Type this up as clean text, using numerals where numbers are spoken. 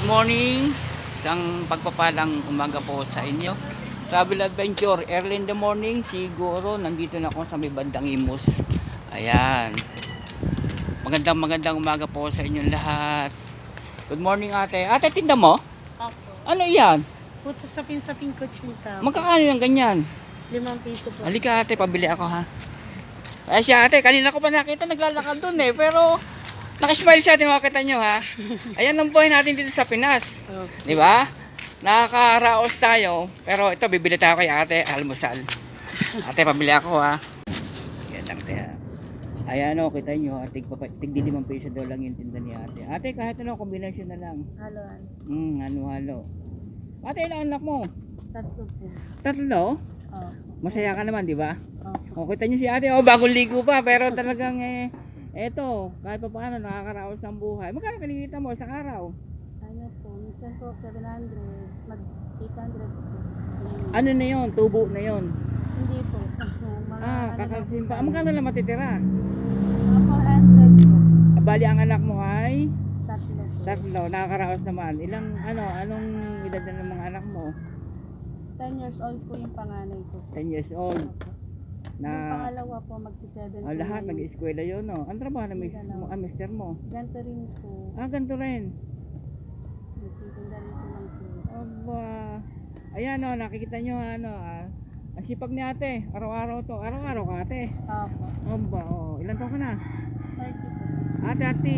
Good morning. Isang pagpapalang umaga po sa inyo. Travel adventure, early in the morning. Siguro nandito na ako sa may bandang Imus. Ayan. Magandang umaga po sa inyong lahat. Good morning ate. Ate, tinda mo? Opo. Ano yan? Puto sapin-sapin ko chinta. Magkakano yung ganyan? 5 piso po. Halika ate, pabili ako ha. Ay siya ate, kanina ko pa nakita naglalakad dun eh. Pero nakasmile siya, makita nyo ha. Ayan ang buhay natin dito sa Pinas. Okay. Di ba? Nakakaraos tayo. Pero ito, bibili tayo kay ate, almusal. Ate, pabili ako ha. Yan lang kaya. Ayan o, kita nyo. Tigdi 5 piso daw lang yung tinda ni ate. Ate, kahit ano, kombinasyon na lang. Haloan. Halo-halo. Ate, ilang anak mo? 3 po. 3? Opo. Masaya ka naman, di ba? Opo. O, kita nyo si ate, bagong ligo pa. Pero talagang eto, kahit pa paano, nakakaraos ng buhay. Magkano kinikita mo sa araw? Ano po, minsan po 700, mag 800 po. Ano na yon? Tubo na yon. Hindi po. Mga Kakasimpa. Magkano lang matitira? Mga 400 po. Bali ang anak mo ay 3 po. 3, nakakaraos naman. Anong edad na ng mga anak mo? 10 years old po yung panganay ko. 10 years old. Opo. Na Yung pangalawa po, magsi-7 po. lahat ngayon. nag-eskwela yun, no? Ang trabaho na mister mo? Ganito rin po. Ganito rin. Nagtitinda rin po ng po. Aba. Ayan, no, nakikita nyo, ang sipag ni ate. Araw-araw to. Araw-araw ka, ate. Opo. Aba, oh. Ilan taon ka na? 30 po. Ate,